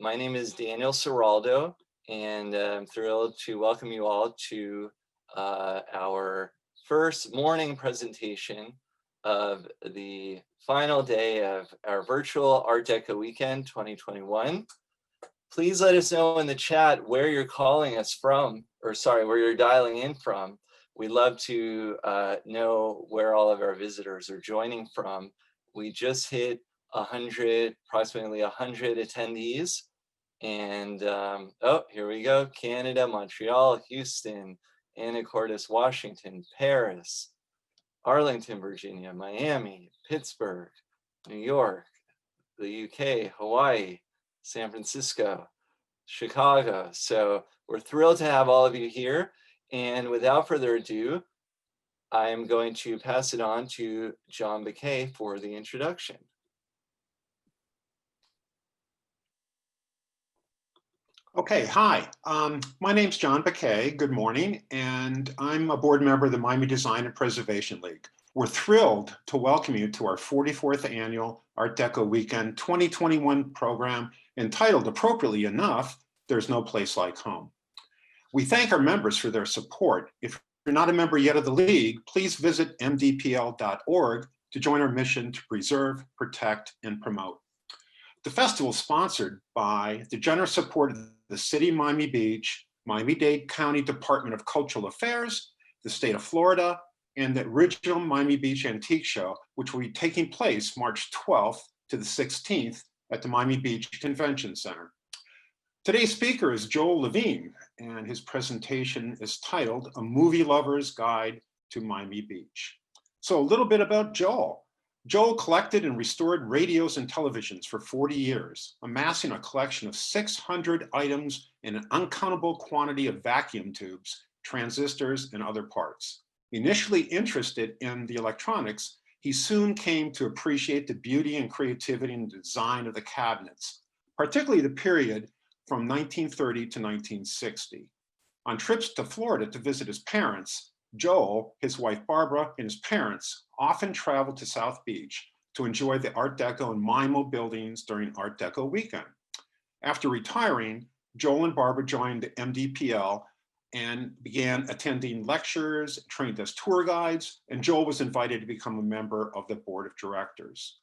My name is Daniel Ciraldo, and I'm thrilled to welcome you all to our first morning presentation of the final day of our virtual Art Deco Weekend 2021. Please let us know in the chat where you're calling us from, or sorry, where you're dialing in from. We'd love to know where all of our visitors are joining from. We just hit approximately 100 attendees. And oh, here we go. Canada, Montreal, Houston, Anacortes, Washington, Paris, Arlington, Virginia, Miami, Pittsburgh, New York, the UK, Hawaii, San Francisco, Chicago. So we're thrilled to have all of you here. And without further ado, I'm going to pass it on to John Baquet for the introduction. Okay, hi, my name's John Baquet, good morning, and I'm a board member of the Miami Design and Preservation League. We're thrilled to welcome you to our 44th annual Art Deco Weekend 2021 program entitled, appropriately enough, There's No Place Like Home. We thank our members for their support. If you're not a member yet of the League, please visit mdpl.org to join our mission to preserve, protect, and promote. The festival is sponsored by the generous support of the City of Miami Beach, Miami-Dade County Department of Cultural Affairs, the state of Florida, and the original Miami Beach Antique Show, which will be taking place March 12th to the 16th at the Miami Beach Convention Center. Today's speaker is Joel Levine, and his presentation is titled A Movie Lover's Guide to Miami Beach. So a little bit about Joel. Joel collected and restored radios and televisions for 40 years, amassing a collection of 600 items and an uncountable quantity of vacuum tubes, transistors, and other parts. Initially interested in the electronics, he soon came to appreciate the beauty and creativity and design of the cabinets, particularly the period from 1930 to 1960. On trips to Florida to visit his parents, Joel, his wife Barbara, and his parents often traveled to South Beach to enjoy the Art Deco and MIMO buildings during Art Deco Weekend. After retiring, Joel and Barbara joined the MDPL and began attending lectures, trained as tour guides, and Joel was invited to become a member of the board of directors.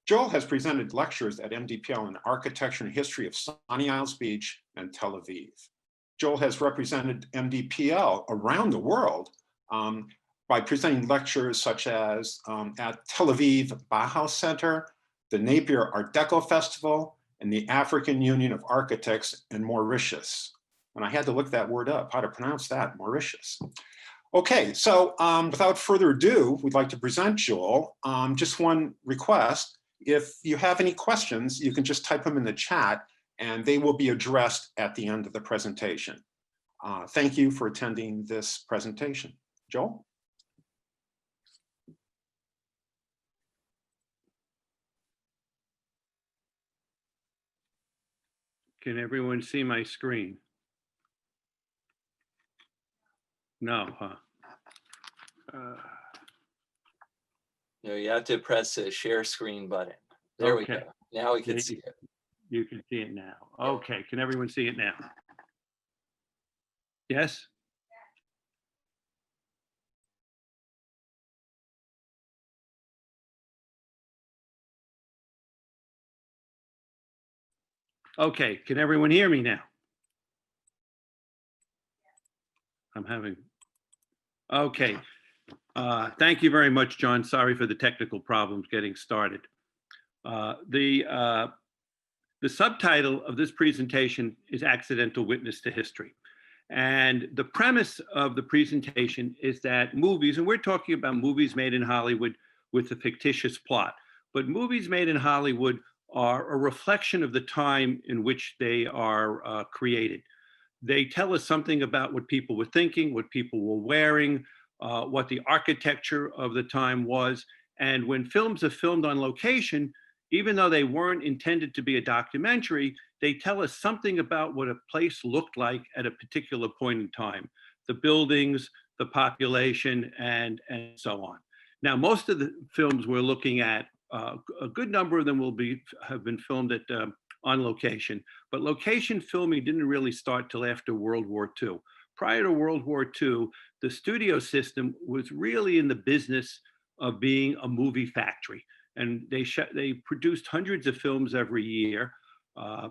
Joel has presented lectures at MDPL in architecture and history of Sunny Isles Beach and Tel Aviv. Joel has represented MDPL around the world by presenting lectures such as at Tel Aviv Bauhaus Center, the Napier Art Deco Festival, and the African Union of Architects in Mauritius. And I had to look that word up, how to pronounce that, Mauritius. Okay, so without further ado, we'd like to present Joel. Just one request, if you have any questions, you can just type them in the chat and they will be addressed at the end of the presentation. Thank you for attending this presentation. Joel? Can everyone see my screen? No, huh? No, you have to press the share screen button. There we go. Now we can see it. You can see it now. Okay, can everyone see it now? Yes? Okay, can everyone hear me now? I'm having, okay. Thank you very much, John. Sorry for the technical problems getting started. The subtitle of this presentation is Accidental Witness to History. And the premise of the presentation is that movies, and we're talking about movies made in Hollywood with a fictitious plot, but movies made in Hollywood are a reflection of the time in which they are created. They tell us something about what people were thinking, what people were wearing, what the architecture of the time was. And when films are filmed on location, even though they weren't intended to be a documentary, they tell us something about what a place looked like at a particular point in time. The buildings, the population, and so on. Now, most of the films we're looking at, a good number of them have been filmed at on location. But location filming didn't really start till after World War II. Prior to World War II, the studio system was really in the business of being a movie factory. And they produced hundreds of films every year.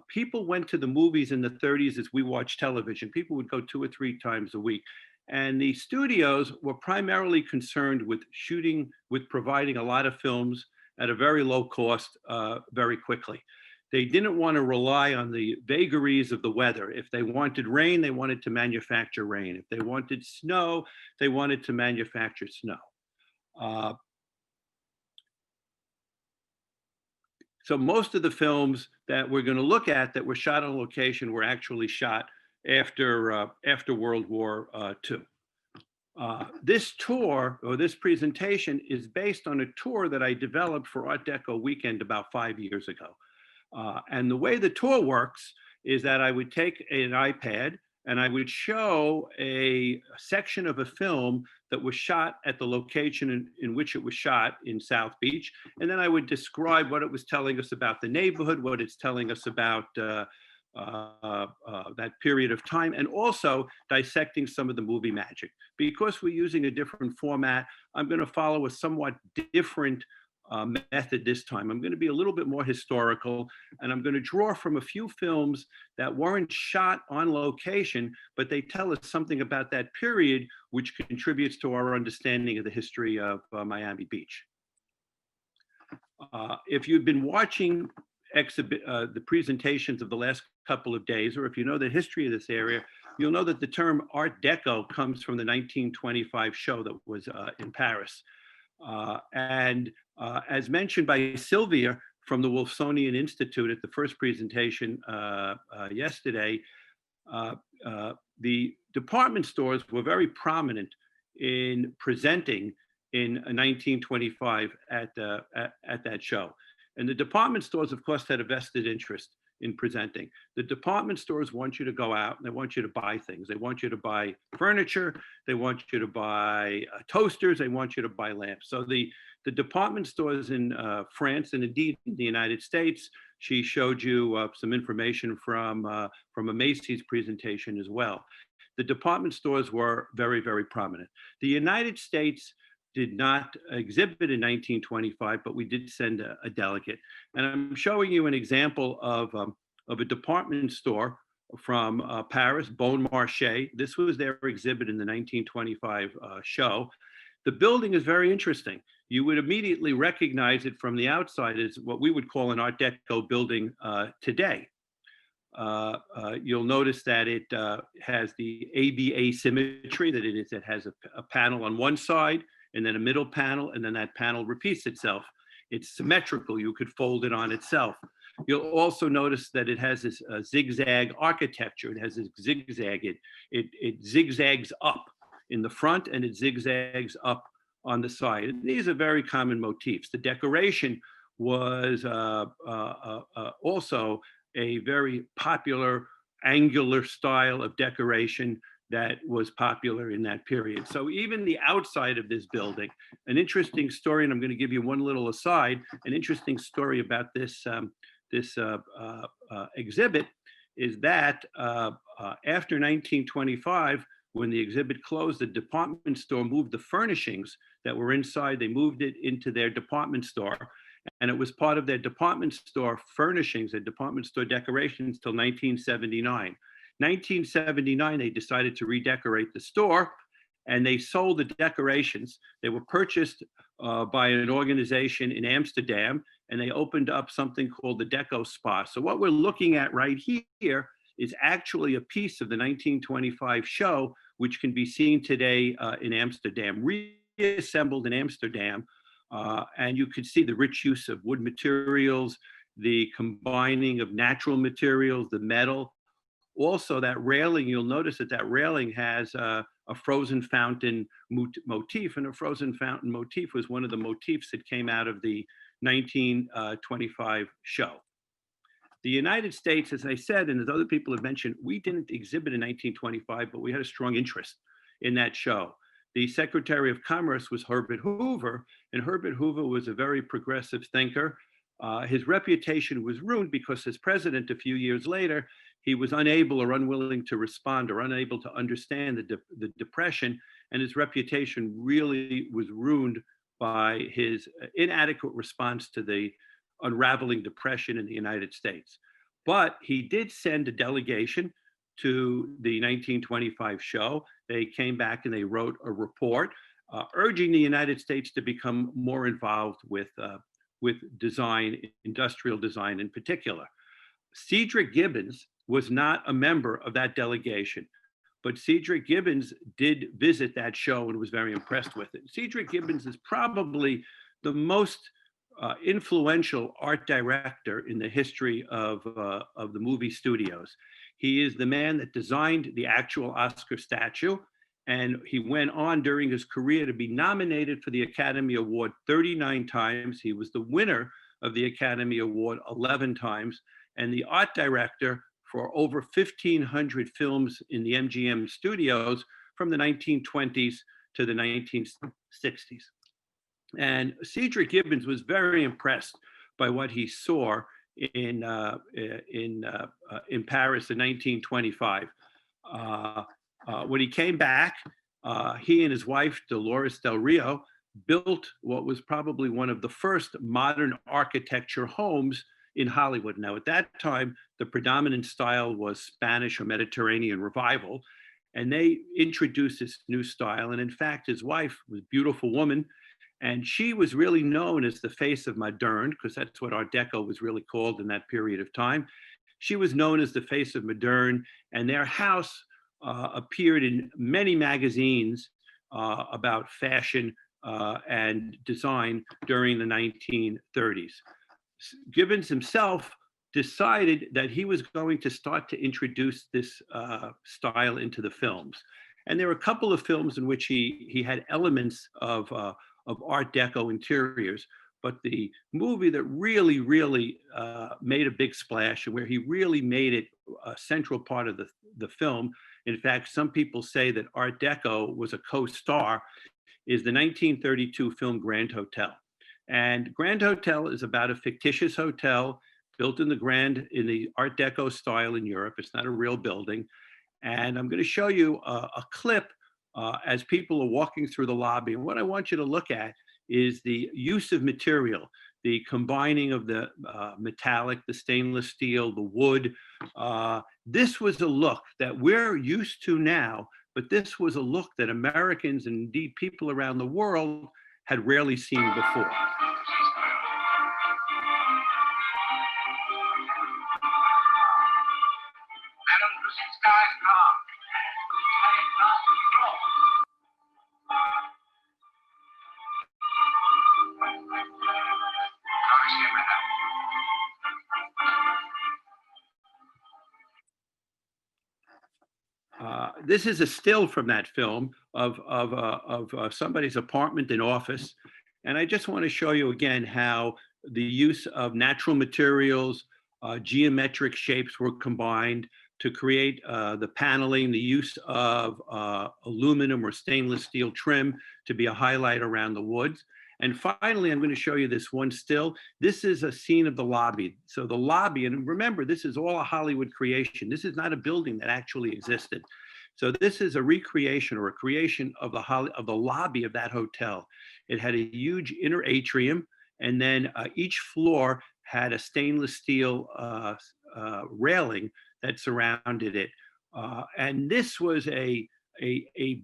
People went to the movies in the 30s as we watched television. People would go 2 or 3 times a week. And the studios were primarily concerned with shooting, with providing a lot of films at a very low cost very quickly. They didn't want to rely on the vagaries of the weather. If they wanted rain, they wanted to manufacture rain. If they wanted snow, they wanted to manufacture snow. So most of the films that we're going to look at that were shot on location were actually shot after World War II. This tour or this presentation is based on a tour that I developed for Art Deco Weekend about 5 years ago. And the way the tour works is that I would take an iPad and I would show a section of a film that was shot at the location in which it was shot in South Beach. And then I would describe what it was telling us about the neighborhood, what it's telling us about that period of time, and also dissecting some of the movie magic. Because we're using a different format, I'm going to follow a somewhat different method this time. I'm going to be a little bit more historical, and I'm going to draw from a few films that weren't shot on location, but they tell us something about that period, which contributes to our understanding of the history of Miami Beach. If you've been watching the presentations of the last couple of days, or if you know the history of this area, you'll know that the term Art Deco comes from the 1925 show that was in Paris. As mentioned by Sylvia from the Wolfsonian Institute at the first presentation yesterday, the department stores were very prominent in presenting in 1925 at that show. And the department stores, of course, had a vested interest in presenting. The department stores want you to go out and they want you to buy things. They want you to buy furniture. They want you to buy toasters. They want you to buy lamps. So the department stores in France and indeed in the United States, she showed you some information from a Macy's presentation as well. The department stores were very, very prominent. The United States did not exhibit in 1925, but we did send a delegate. And I'm showing you an example of a department store from Paris, Bon Marché. This was their exhibit in the 1925 show. The building is very interesting. You would immediately recognize it from the outside as what we would call an Art Deco building today. You'll notice that it has the ABA symmetry, that it has a panel on one side, and then a middle panel, and then that panel repeats itself. It's symmetrical. You could fold it on itself. You'll also notice that it has this zigzag architecture. It has this zigzag. It zigzags up in the front and it zigzags up on the side. And these are very common motifs. The decoration was also a very popular angular style of decoration that was popular in that period. So even the outside of this building, an interesting story, and I'm going to give you one little aside, an interesting story about this exhibit is that after 1925, when the exhibit closed, the department store moved the furnishings that were inside, they moved it into their department store. And it was part of their department store furnishings, their department store decorations till 1979. 1979, they decided to redecorate the store and they sold the decorations. They were purchased by an organization in Amsterdam and they opened up something called the Deco Spa. So what we're looking at right here is actually a piece of the 1925 show, which can be seen today in Amsterdam, reassembled in Amsterdam. And you could see the rich use of wood materials, the combining of natural materials, the metal. Also, that railing, you'll notice that that railing has a frozen fountain motif, and a frozen fountain motif was one of the motifs that came out of the 1925 show. The United States, as I said, and as other people have mentioned, we didn't exhibit in 1925, but we had a strong interest in that show. The Secretary of Commerce was Herbert Hoover, and Herbert Hoover was a very progressive thinker. His reputation was ruined because as president a few years later, he was unable or unwilling to respond or unable to understand the depression, and his reputation really was ruined by his inadequate response to the unraveling depression in the United States. But he did send a delegation to the 1925 show. They came back and they wrote a report urging the United States to become more involved with design, industrial design in particular. Cedric Gibbons was not a member of that delegation, but Cedric Gibbons did visit that show and was very impressed with it. Cedric Gibbons is probably the most influential art director in the history of the movie studios. He is the man that designed the actual Oscar statue, and he went on during his career to be nominated for the Academy Award 39 times. He was the winner of the Academy Award 11 times, and the art director for over 1,500 films in the MGM studios from the 1920s to the 1960s. And Cedric Gibbons was very impressed by what he saw in Paris in 1925. When he came back, he and his wife, Dolores Del Rio, built what was probably one of the first modern architecture homes in Hollywood. Now, at that time, the predominant style was Spanish or Mediterranean Revival, and they introduced this new style. And in fact, his wife was a beautiful woman, and she was really known as the face of moderne, because that's what Art Deco was really called in that period of time. She was known as the face of moderne, and their house appeared in many magazines about fashion and design during the 1930s. Gibbons himself decided that he was going to start to introduce this style into the films. And there were a couple of films in which he had elements of Art Deco interiors, but the movie that really, really made a big splash and where he really made it a central part of the film, in fact, some people say that Art Deco was a co-star, is the 1932 film Grand Hotel. And Grand Hotel is about a fictitious hotel built in the Art Deco style in Europe. It's not a real building. And I'm going to show you a clip as people are walking through the lobby. And what I want you to look at is the use of material, the combining of the metallic, the stainless steel, the wood. This was a look that we're used to now, but this was a look that Americans and indeed people around the world had rarely seen before. This is a still from that film of somebody's apartment and office. And I just want to show you again how the use of natural materials, geometric shapes were combined to create the paneling, the use of aluminum or stainless steel trim to be a highlight around the woods. And finally, I'm going to show you this one still. This is a scene of the lobby. So the lobby, and remember, this is all a Hollywood creation. This is not a building that actually existed. So this is a recreation or a creation of the lobby of that hotel. It had a huge inner atrium, and then each floor had a stainless steel railing that surrounded it. And this was a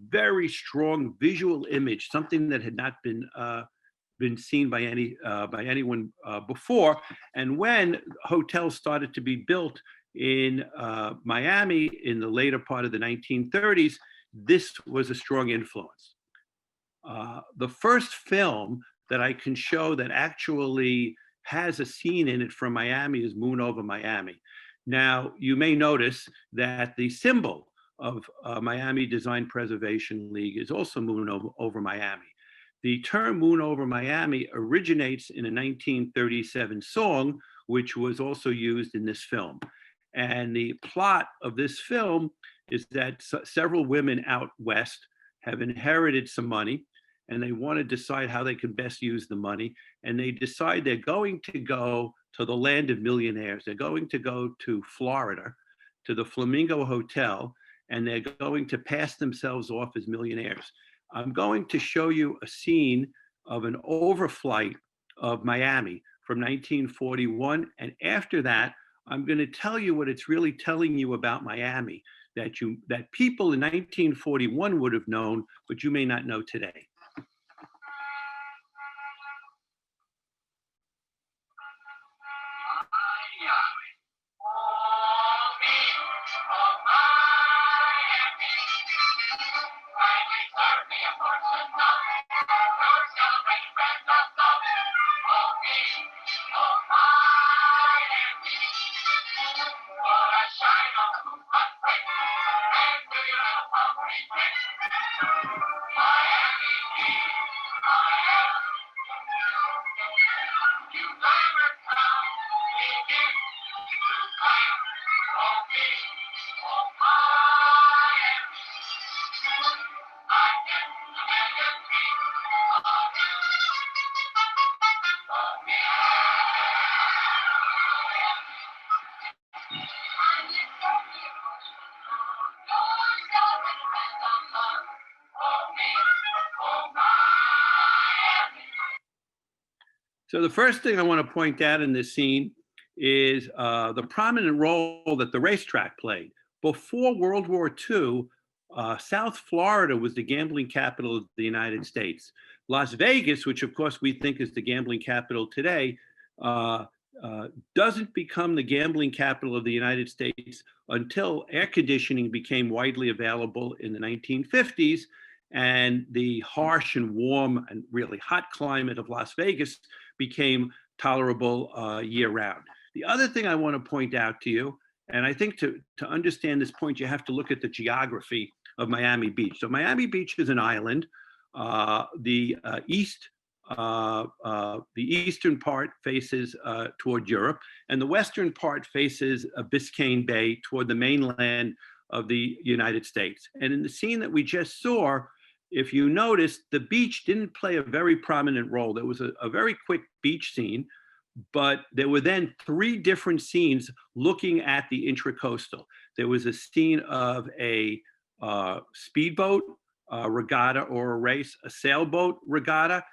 very strong visual image, something that had not been seen by anyone before. And when hotels started to be built in Miami in the later part of the 1930s, this was a strong influence. The first film that I can show that actually has a scene in it from Miami is Moon Over Miami. Now, you may notice that the symbol of Miami Design Preservation League is also Moon Over Miami. The term Moon Over Miami originates in a 1937 song, which was also used in this film. And the plot of this film is that several women out west have inherited some money, and they want to decide how they can best use the money. And they decide they're going to go to the land of millionaires. They're going to go to Florida, to the Flamingo Hotel, and they're going to pass themselves off as millionaires. I'm going to show you a scene of an overflight of Miami from 1941. And after that, I'm going to tell you what it's really telling you about Miami that people in 1941 would have known, but you may not know today. So the first thing I want to point out in this scene is the prominent role that the racetrack played. Before World War II, South Florida was the gambling capital of the United States. Las Vegas, which of course we think is the gambling capital today, doesn't become the gambling capital of the United States until air conditioning became widely available in the 1950s, and the harsh and warm and really hot climate of Las Vegas became tolerable year-round. The other thing I want to point out to you, and I think to understand this point, you have to look at the geography of Miami Beach. So Miami Beach is an island. The eastern part faces toward Europe, and the western part faces Biscayne Bay toward the mainland of the United States. And in the scene that we just saw, if you notice, the beach didn't play a very prominent role. There was a very quick beach scene, but there were then 3 different scenes looking at the intracoastal. There was a scene of a speedboat regatta or a race, a sailboat regatta,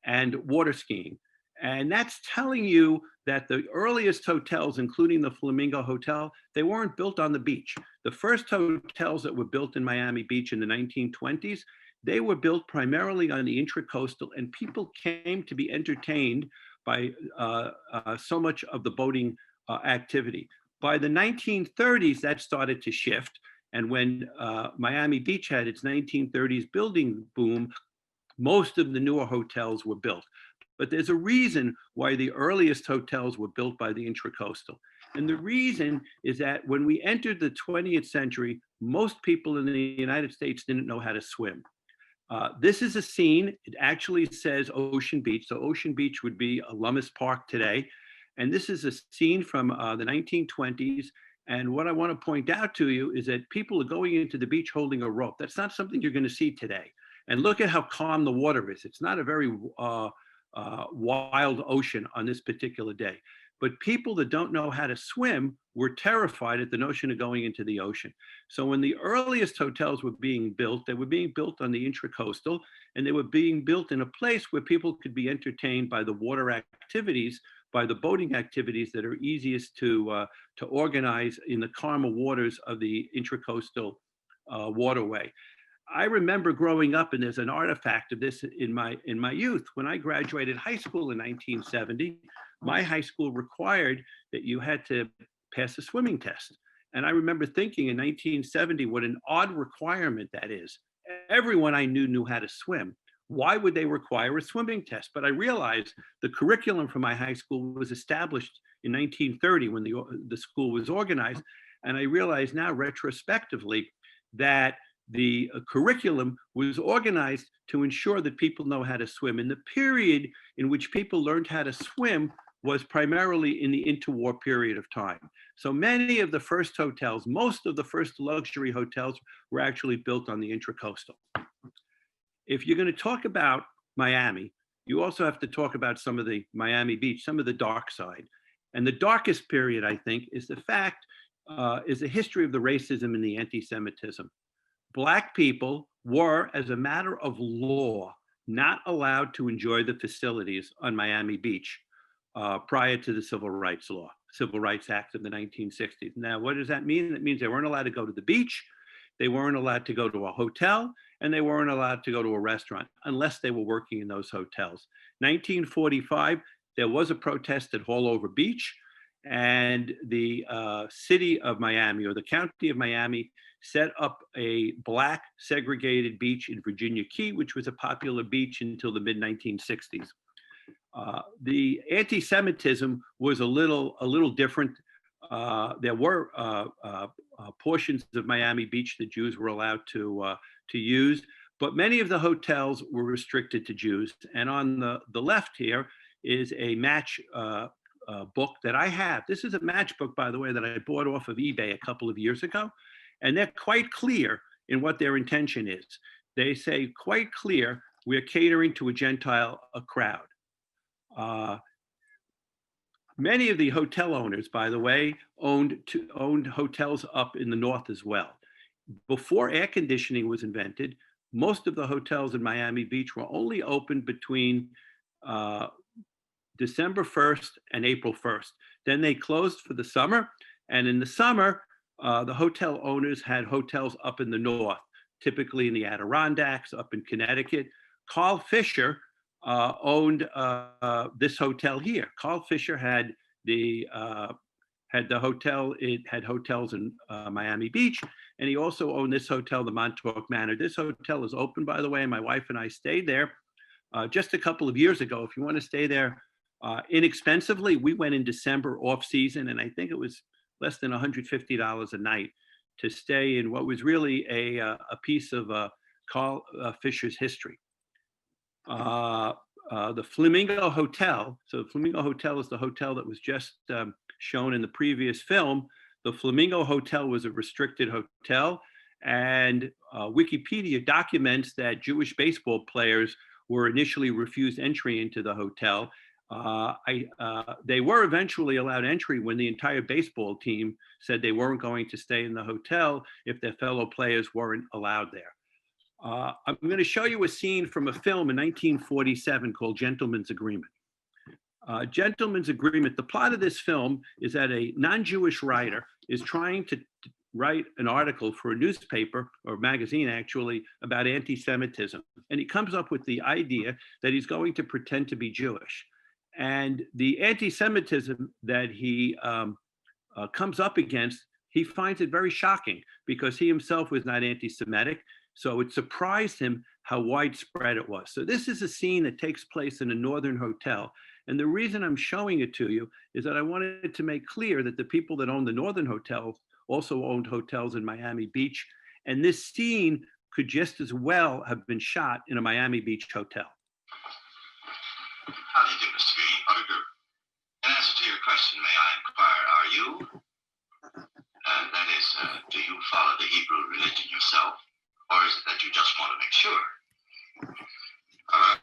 and water skiing. And that's telling you that the earliest hotels, including the Flamingo Hotel, they weren't built on the beach. The first hotels that were built in Miami Beach in the 1920s, they were built primarily on the intracoastal, and people came to be entertained by so much of the boating activity. By the 1930s, that started to shift. And when Miami Beach had its 1930s building boom, most of the newer hotels were built. But there's a reason why the earliest hotels were built by the intracoastal. And the reason is that when we entered the 20th century, most people in the United States didn't know how to swim. This is a scene, it actually says Ocean Beach. So Ocean Beach would be Lummis Park today. And this is a scene from the 1920s. And what I want to point out to you is that people are going into the beach holding a rope. That's not something you're going to see today. And look at how calm the water is. It's not a very wild ocean on this particular day. But people that don't know how to swim were terrified at the notion of going into the ocean. So when the earliest hotels were being built, they were being built on the intracoastal, and they were being built in a place where people could be entertained by the water activities, by the boating activities that are easiest to organize in the calmer waters of the intracoastal waterway. I remember growing up, and there's an artifact of this in my youth. When I graduated high school in 1970, my high school required that you had to pass a swimming test. And I remember thinking in 1970, what an odd requirement that is. Everyone I knew how to swim. Why would they require a swimming test? But I realized the curriculum for my high school was established in 1930 when the school was organized. And I realize now retrospectively that the curriculum was organized to ensure that people know how to swim. And the period in which people learned how to swim was primarily in the interwar period of time. So many of the first hotels, most of the first luxury hotels were actually built on the intracoastal. if you're going to talk about Miami, you also have to talk about some of the Miami Beach, some of the dark side. And the darkest period, I think, is the history of the racism and the anti-Semitism. Black people were, as a matter of law, not allowed to enjoy the facilities on Miami Beach prior to the Civil Rights Act of the 1960s. Now, what does that mean? That means they weren't allowed to go to the beach, they weren't allowed to go to a hotel, and they weren't allowed to go to a restaurant unless they were working in those hotels. 1945, there was a protest at Hallover Beach, and the city of Miami, or the county of Miami, set up a Black segregated beach in Virginia Key, which was a popular beach until the mid-1960s. The anti-Semitism was a little different. There were portions of Miami Beach that Jews were allowed to use, but many of the hotels were restricted to Jews. And on the left here is a match book that I have. This is a matchbook, by the way, that I bought off of eBay a couple of years ago. And they're quite clear in what their intention is. They say quite clear, we're catering to a Gentile crowd. Many of the hotel owners, by the way, owned hotels up in the north as well. Before air conditioning was invented, most of the hotels in Miami Beach were only open between December 1st and April 1st. Then they closed for the summer. And in the summer, the hotel owners had hotels up in the north, typically in the Adirondacks, up in Connecticut. Carl Fisher owned this hotel here. Carl Fisher had the hotel. It had hotels in Miami Beach, and he also owned this hotel, the Montauk Manor. This hotel is open, by the way. My wife and I stayed there just a couple of years ago. If you want to stay there inexpensively, we went in December off season, and I think it was less than $150 a night to stay in what was really a piece of Carl Fisher's history. The Flamingo Hotel. So the Flamingo Hotel is the hotel that was just shown in the previous film. The Flamingo Hotel was a restricted hotel, and Wikipedia documents that Jewish baseball players were initially refused entry into the hotel. They were eventually allowed entry when the entire baseball team said they weren't going to stay in the hotel if their fellow players weren't allowed there. I'm going to show you a scene from a film in 1947 called Gentleman's Agreement. Gentleman's Agreement, the plot of this film is that a non-Jewish writer is trying to write an article for a newspaper or magazine, actually, about anti-Semitism. And he comes up with the idea that he's going to pretend to be Jewish. And the anti-Semitism that he comes up against, he finds it very shocking because he himself was not anti-Semitic. So it surprised him how widespread it was. So this is a scene that takes place in a northern hotel. And the reason I'm showing it to you is that I wanted to make clear that the people that owned the northern hotels also owned hotels in Miami Beach. And this scene could just as well have been shot in a Miami Beach hotel. How do you do, Mr. Green? How do you do? In answer to your question, may I inquire, are you, that is, do you follow the Hebrew religion yourself? Or is it that you just want to make sure?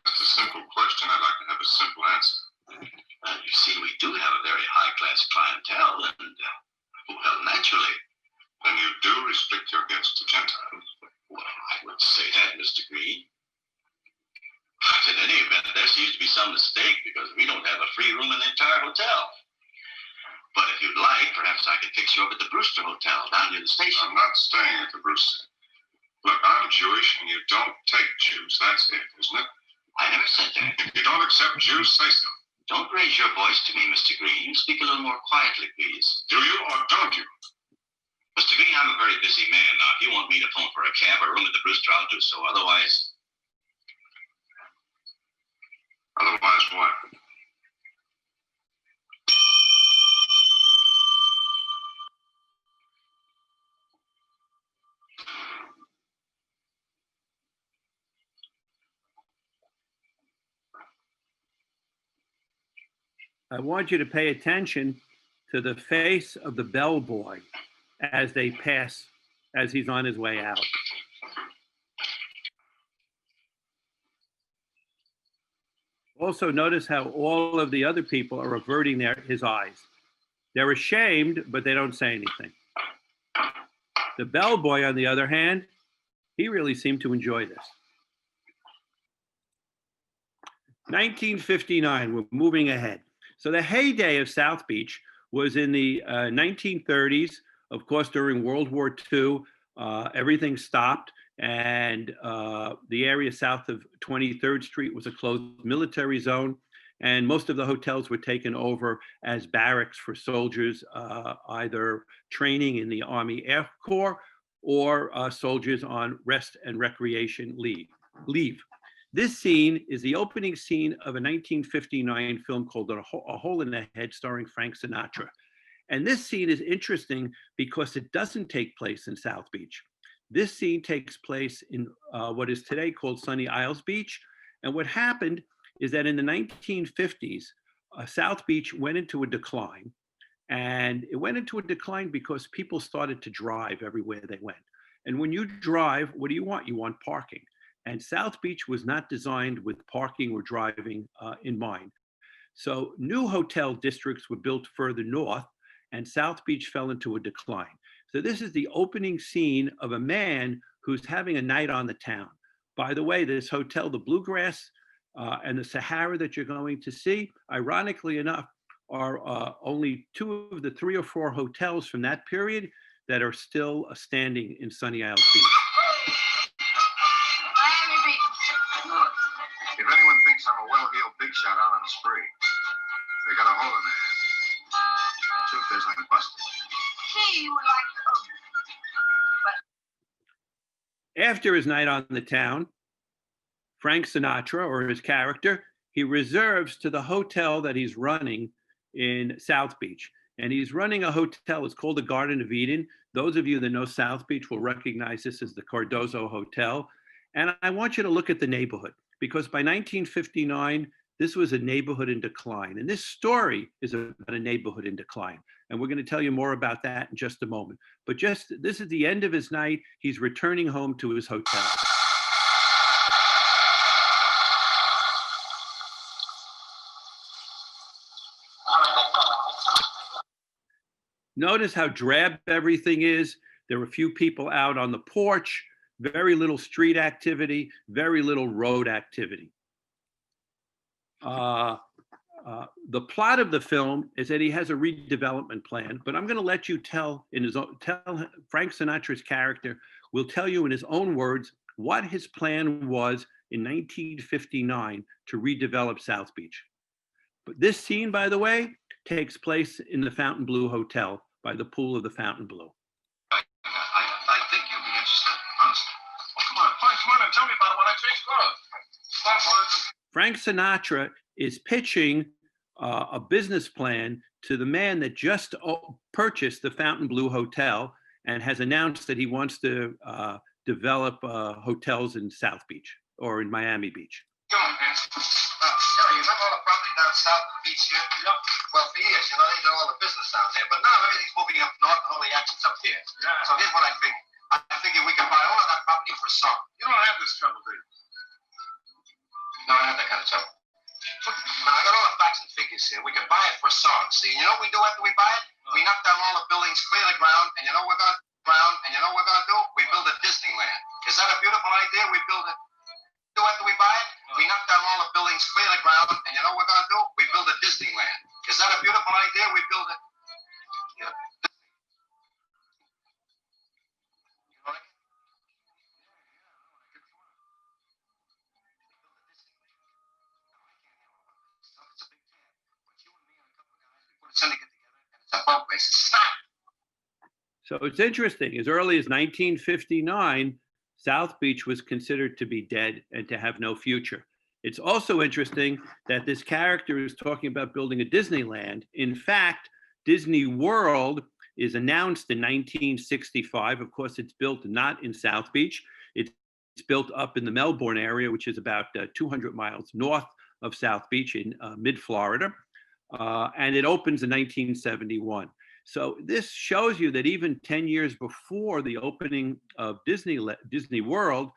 That's a simple question. I'd like to have a simple answer. You see, we do have a very high-class clientele, and, well, naturally. Then you do restrict your gifts to Gentiles. Well, I would say that, Mr. Green. But in any event, there seems to be some mistake because we don't have a free room in the entire hotel. But if you'd like, perhaps I could fix you up at the Brewster Hotel down near the station. I'm not staying at the Brewster. Look, I'm Jewish and you don't take Jews. That's it, isn't it? I never said that. If you don't accept Jews, say so. Don't raise your voice to me, Mr. Green. Speak a little more quietly, please. Do you or don't you? Mr. Green, I'm a very busy man. Now, if you want me to phone for a cab or a room at the Brewster, I'll do so. Otherwise... Otherwise what? I want you to pay attention to the face of the bellboy as they pass, as he's on his way out. Also, notice how all of the other people are averting his eyes. They're ashamed, but they don't say anything. The bellboy, on the other hand, he really seemed to enjoy this. 1959, we're moving ahead. So the heyday of South Beach was in the 1930s. Of course, during World War II, everything stopped, and the area south of 23rd Street was a closed military zone, and most of the hotels were taken over as barracks for soldiers, either training in the Army Air Corps or soldiers on rest and recreation leave. This scene is the opening scene of a 1959 film called A Hole in the Head, starring Frank Sinatra. And this scene is interesting because it doesn't take place in South Beach. This scene takes place in what is today called Sunny Isles Beach. And what happened is that in the 1950s, South Beach went into a decline. And it went into a decline because people started to drive everywhere they went. And when you drive, what do you want? You want parking. And South Beach was not designed with parking or driving in mind. So new hotel districts were built further north, and South Beach fell into a decline. So this is the opening scene of a man who's having a night on the town. By the way, this hotel, the Bluegrass and the Sahara that you're going to see, ironically enough, are only two of the 3 or 4 hotels from that period that are still standing in Sunny Isles Beach. If anyone thinks I'm a well-heeled big shot out on a spree, they got a hole in their head. Truth is, I'm busted. He would like to. After his night on the town, Frank Sinatra, or his character, he reserves to the hotel that he's running in South Beach. And he's running a hotel, it's called the Garden of Eden. Those of you that know South Beach will recognize this as the Cardozo Hotel. And I want you to look at the neighborhood, because by 1959, this was a neighborhood in decline. And this story is about a neighborhood in decline. And we're going to tell you more about that in just a moment. But this is the end of his night. He's returning home to his hotel. Notice how drab everything is. There are a few people out on the porch, very little street activity, very little road activity. The plot of the film is that he has a redevelopment plan, but I'm going to let you tell Frank Sinatra's character will tell you in his own words what his plan was in 1959 to redevelop South Beach. But this scene, by the way, takes place in the Fontainebleau Hotel by the pool of the Fontainebleau. I think you'll be interested. Honestly. Oh, come on, fine, come on and tell me about what I changed for. Frank Sinatra is pitching a business plan to the man that just purchased the Fontainebleau Hotel and has announced that he wants to develop hotels in South Beach or in Miami Beach. Come on, man. Sure, you remember all the property down south of the beach here? Yeah. Well, for years, they did all the business down there, but now everything's moving up north and all the action's up here. Yeah. So here's what I figured. I figured we could buy all of that property for a song. You don't have this trouble, do you? No, I have that kind of trouble. Now, I got all the facts and figures here. We can buy it for a song. See, you know what we do after we buy it? We knock down all the buildings, clear the ground, and you know what we're gonna do? We build a Disneyland. Is that a beautiful idea? We build it. After we buy it, we knock down all the buildings, clear the ground, and you know what we're gonna do? We build a Disneyland. Is that a beautiful idea? We build it. Yeah. You like it? It's a big tab. But you and me and a couple of guys, we put a syndicate together, and it's a boat race. Stop! So it's interesting, as early as 1959, South Beach was considered to be dead and to have no future. It's also interesting that this character is talking about building a Disneyland. In fact, Disney World is announced in 1965. Of course, it's built not in South Beach. It's built up in the Melbourne area, which is about 200 miles north of South Beach in mid-Florida. And it opens in 1971. So this shows you that even 10 years before the opening of Disney World,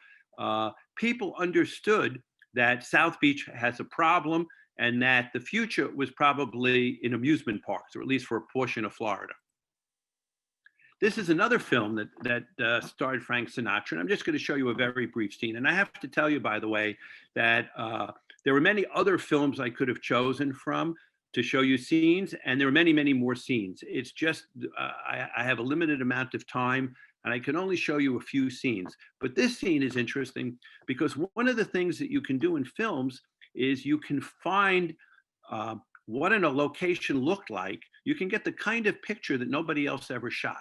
people understood that South Beach has a problem and that the future was probably in amusement parks, or at least for a portion of Florida. This is another film that starred Frank Sinatra, and I'm just going to show you a very brief scene. And I have to tell you, by the way, that there were many other films I could have chosen from to show you scenes, and there are many, many more scenes. It's just, I have a limited amount of time, and I can only show you a few scenes. But this scene is interesting because one of the things that you can do in films is you can find what a location looked like. You can get the kind of picture that nobody else ever shot.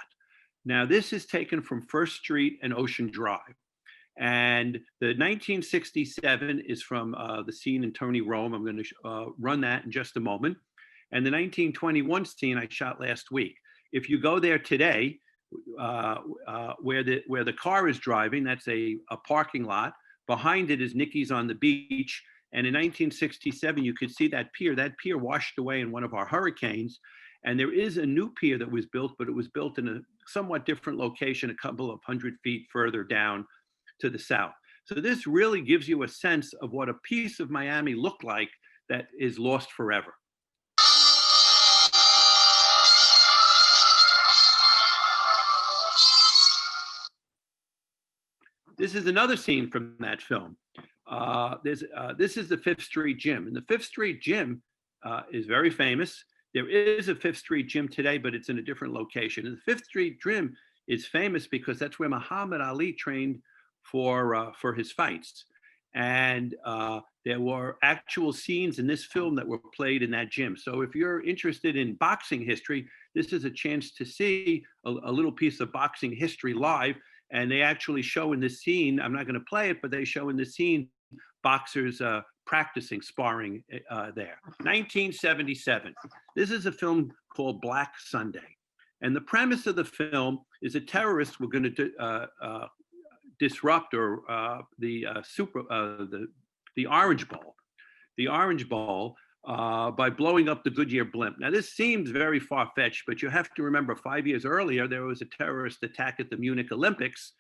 Now, this is taken from First Street and Ocean Drive. And the 1967 is from the scene in Tony Rome. I'm going to run that in just a moment. And the 1921 scene I shot last week. If you go there today, where the car is driving, that's a parking lot. Behind it is Nikki's on the Beach. And in 1967, you could see that pier. That pier washed away in one of our hurricanes. And there is a new pier that was built, but it was built in a somewhat different location, a couple of 100 feet further down to the south. So this really gives you a sense of what a piece of Miami looked like that is lost forever. This is another scene from that film. This is the Fifth Street Gym, and the Fifth Street Gym is very famous. There is a Fifth Street Gym today, but it's in a different location. And the Fifth Street Gym is famous because that's where Muhammad Ali trained for his fights. And there were actual scenes in this film that were played in that gym. So if you're interested in boxing history, this is a chance to see a little piece of boxing history live. And they actually show in this scene, I'm not going to play it, but they show in the scene boxers practicing, sparring there. 1977. This is a film called Black Sunday. And the premise of the film is that terrorists were going to disrupt the Orange Bowl. The Orange Bowl by blowing up the Goodyear blimp. Now, this seems very far-fetched, but you have to remember 5 years earlier, there was a terrorist attack at the Munich Olympics.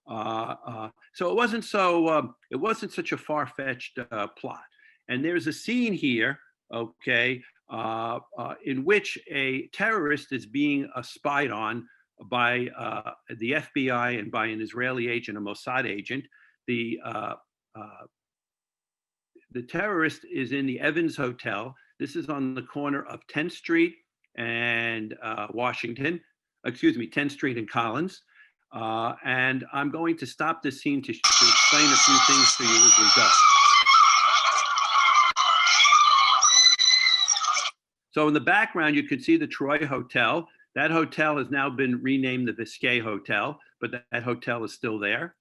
So it wasn't such a far-fetched plot. And there's a scene here, okay, in which a terrorist is being spied on by the FBI and by an Israeli agent, a Mossad agent. The terrorist is in the Evans Hotel. This is on the corner of 10th Street and Washington, 10th Street and Collins. And I'm going to stop this scene to explain a few things to you as we go. So in the background, you can see the Troy Hotel. That hotel has now been renamed the Biscay Hotel, but that hotel is still there.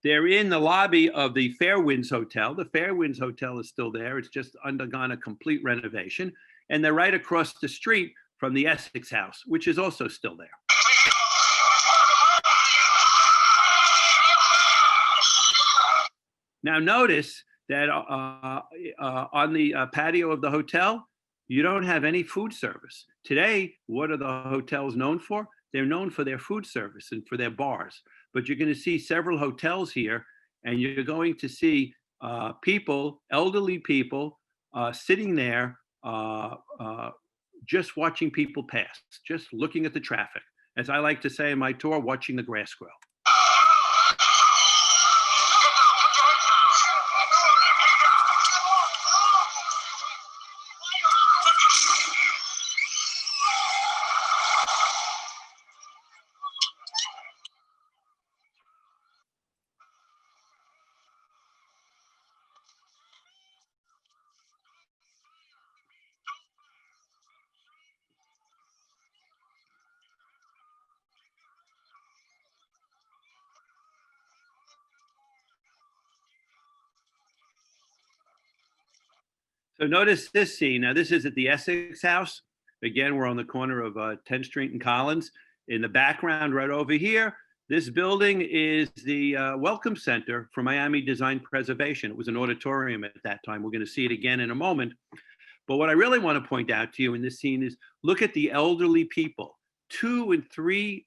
They're in the lobby of the Fairwinds Hotel. The Fairwinds Hotel is still there. It's just undergone a complete renovation. And they're right across the street from the Essex House, which is also still there. Now notice that on the patio of the hotel, you don't have any food service. Today, what are the hotels known for? They're known for their food service and for their bars. But you're going to see several hotels here, and you're going to see people, elderly people, sitting there just watching people pass, just looking at the traffic. As I like to say in my tour, watching the grass grow. So notice this scene. Now, this is at the Essex House. Again, we're on the corner of 10th Street and Collins. In the background right over here, this building is the Welcome Center for Miami Design Preservation. It was an auditorium at that time. We're going to see it again in a moment. But what I really want to point out to you in this scene is look at the elderly people, 2 and 3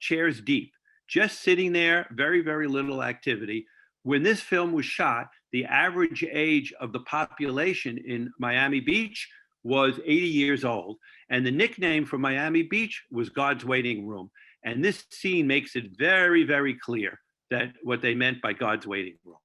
chairs deep. just sitting there, very, very little activity. When this film was shot, the average age of the population in Miami Beach was 80 years old. And the nickname for Miami Beach was God's waiting room. And this scene makes it very, very clear that what they meant by God's waiting room.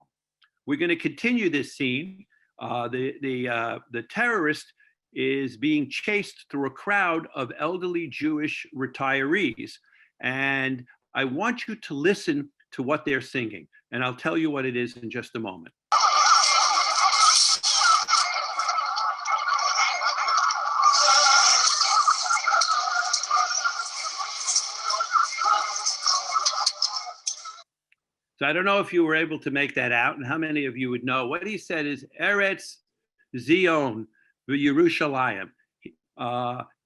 We're going to continue this scene. The terrorist is being chased through a crowd of elderly Jewish retirees. And I want you to listen to what they're singing. And I'll tell you what it is in just a moment. So I don't know if you were able to make that out and how many of you would know. What he said is Eretz Zion v'Yerushalayim.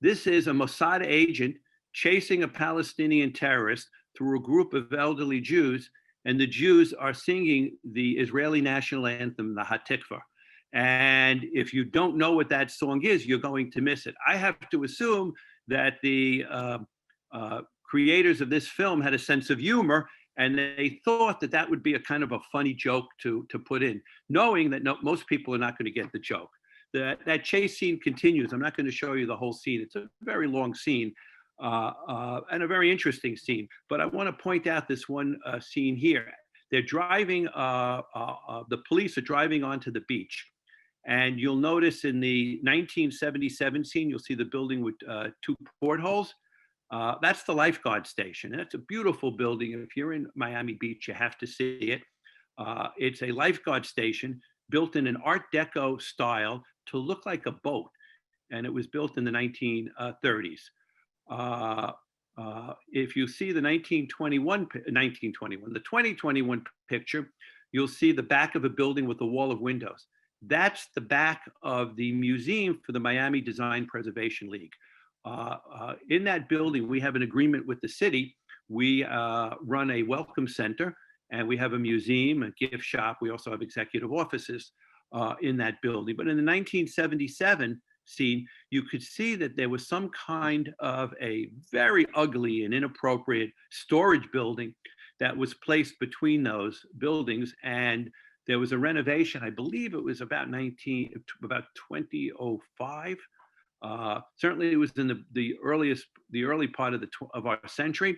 This is a Mossad agent chasing a Palestinian terrorist through a group of elderly Jews, and the Jews are singing the Israeli national anthem, the Hatikva. And if you don't know what that song is, you're going to miss it. I have to assume that the creators of this film had a sense of humor, and they thought that that would be a kind of a funny joke to put in, knowing that most people are not going to get the joke. That chase scene continues. I'm not going to show you the whole scene. It's a very long scene and a very interesting scene. But I want to point out this one scene here. They're driving, the police are driving onto the beach. And you'll notice in the 1977 scene, you'll see the building with two portholes. That's the lifeguard station. That's a beautiful building. If you're in Miami Beach, you have to see it. It's a lifeguard station built in an Art Deco style to look like a boat. And it was built in the 1930s. If you see the 2021 picture, you'll see the back of a building with a wall of windows. That's the back of the museum for the Miami Design Preservation League. In that building, we have an agreement with the city. We run a welcome center, and we have a museum, a gift shop. We also have executive offices in that building. But in the 1977 scene, you could see that there was some kind of a very ugly and inappropriate storage building that was placed between those buildings. And there was a renovation, I believe it was about 2005. Certainly it was in the early part of our century.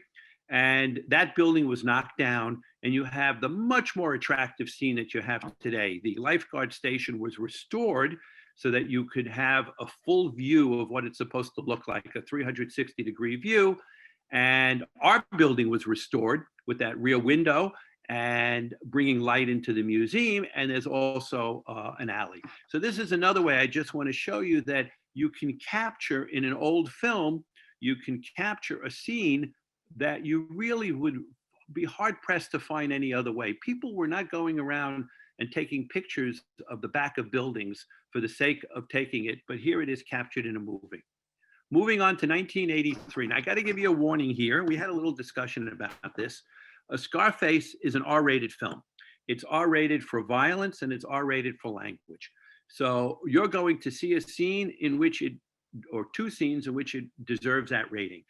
And that building was knocked down, and you have the much more attractive scene that you have today. The lifeguard station was restored so that you could have a full view of what it's supposed to look like, a 360-degree view. And our building was restored with that rear window and bringing light into the museum. And there's also an alley. So this is another way I just want to show you that you can capture in an old film, you can capture a scene that you really would be hard pressed to find any other way. People were not going around and taking pictures of the back of buildings for the sake of taking it, but here it is captured in a movie. Moving on to 1983. Now I got to give you a warning here. We had a little discussion about this. Scarface is an R-rated film. It's R-rated for violence and it's R-rated for language. So you're going to see a scene in which or two scenes in which it deserves that rating.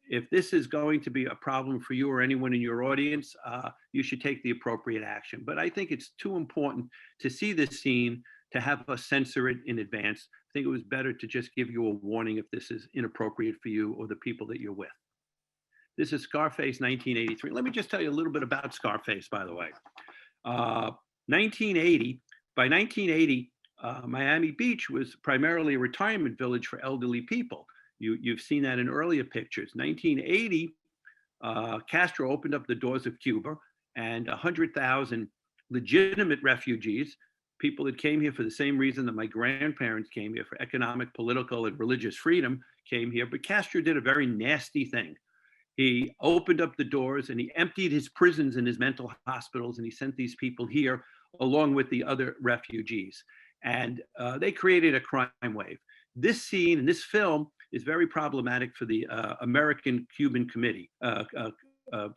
If this is going to be a problem for you or anyone in your audience, you should take the appropriate action. But I think it's too important to see this scene to have us censor it in advance. I think it was better to just give you a warning if this is inappropriate for you or the people that you're with. This is Scarface 1983. Let me just tell you a little bit about Scarface, by the way. 1980, by 1980, Miami Beach was primarily a retirement village for elderly people. You've seen that in earlier pictures. 1980, Castro opened up the doors of Cuba, and 100,000 legitimate refugees, people that came here for the same reason that my grandparents came here, for economic, political, and religious freedom, came here. But Castro did a very nasty thing. He opened up the doors and he emptied his prisons and his mental hospitals, and he sent these people here along with the other refugees. And they created a crime wave. This scene and this film is very problematic for the American-Cuban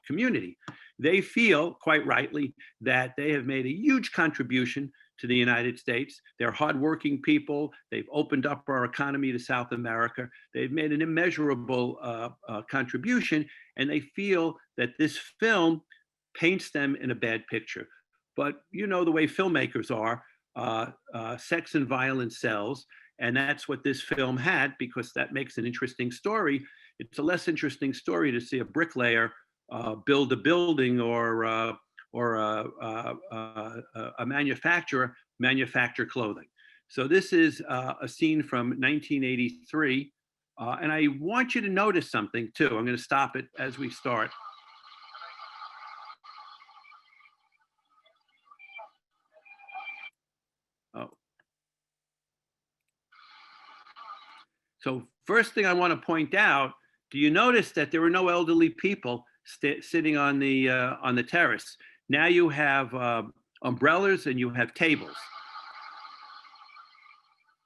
community. They feel, quite rightly, that they have made a huge contribution to the United States. They're hardworking people. They've opened up our economy to South America. They've made an immeasurable contribution, and they feel that this film paints them in a bad picture. But you know the way filmmakers are, sex and violence sells, and that's what this film had, because that makes an interesting story. It's a less interesting story to see a bricklayer build a building, or a manufacturer manufacture clothing. So this is a scene from 1983. And I want you to notice something too. I'm going to stop it as we start. Oh. So first thing I want to point out, do you notice that there were no elderly people sitting on the terrace? Now you have umbrellas and you have tables,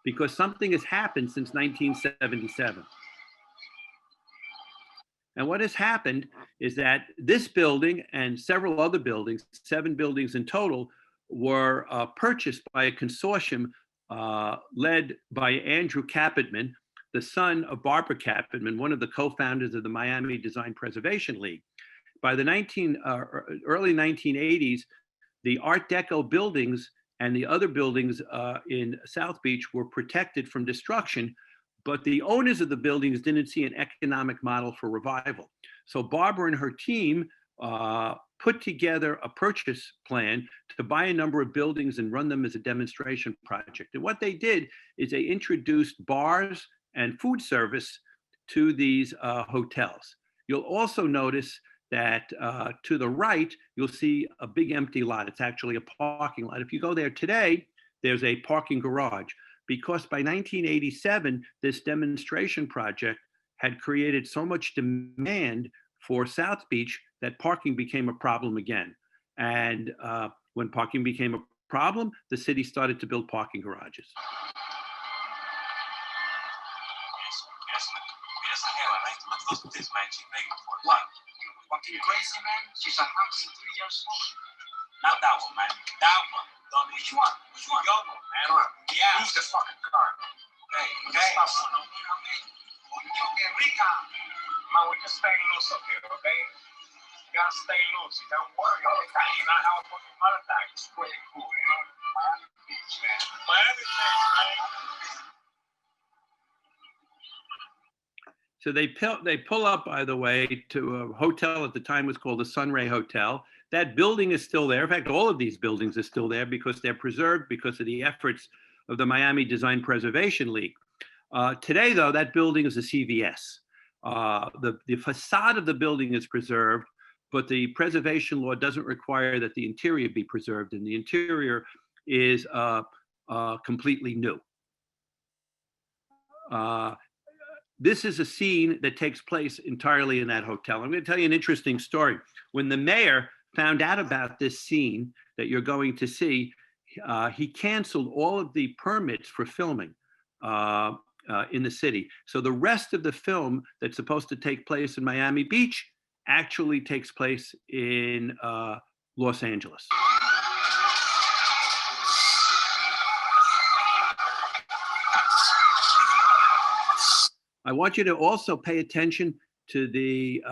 because something has happened since 1977. And what has happened is that this building and several other buildings, 7 buildings in total, were purchased by a consortium led by Andrew Capitman, the son of Barbara Capitman, one of the co-founders of the Miami Design Preservation League. By the early 1980s, the Art Deco buildings and the other buildings in South Beach were protected from destruction, but the owners of the buildings didn't see an economic model for revival. So Barbara and her team put together a purchase plan to buy a number of buildings and run them as a demonstration project. And what they did is they introduced bars and food service to these hotels. You'll also notice that to the right, you'll see a big empty lot. It's actually a parking lot. If you go there today, there's a parking garage, because by 1987, this demonstration project had created so much demand for South Beach that parking became a problem again. And when parking became a problem, the city started to build parking garages. What? Fucking crazy, man? She's 103 years old. Not that one, man. That one. Which one? Which one? Your one, man. Come on. Yeah. Who's the fucking car? Okay. Okay. Stop on me, okay? You get Rica. Man, we're just staying loose up here, okay? You gotta stay loose. You don't worry all the time. You know how a fucking heart attack is pretty cool, you know? Miami Beach, man. Miami Beach, man. So they pull up, by the way, to a hotel at the time was called the Sunray Hotel. That building is still there. In fact, all of these buildings are still there because they're preserved because of the efforts of the Miami Design Preservation League. Today, though, that building is a CVS. The facade of the building is preserved, but the preservation law doesn't require that the interior be preserved, and the interior is completely new. This is a scene that takes place entirely in that hotel. I'm going to tell you an interesting story. When the mayor found out about this scene that you're going to see, he canceled all of the permits for filming in the city. So the rest of the film that's supposed to take place in Miami Beach actually takes place in Los Angeles. I want you to also pay attention to the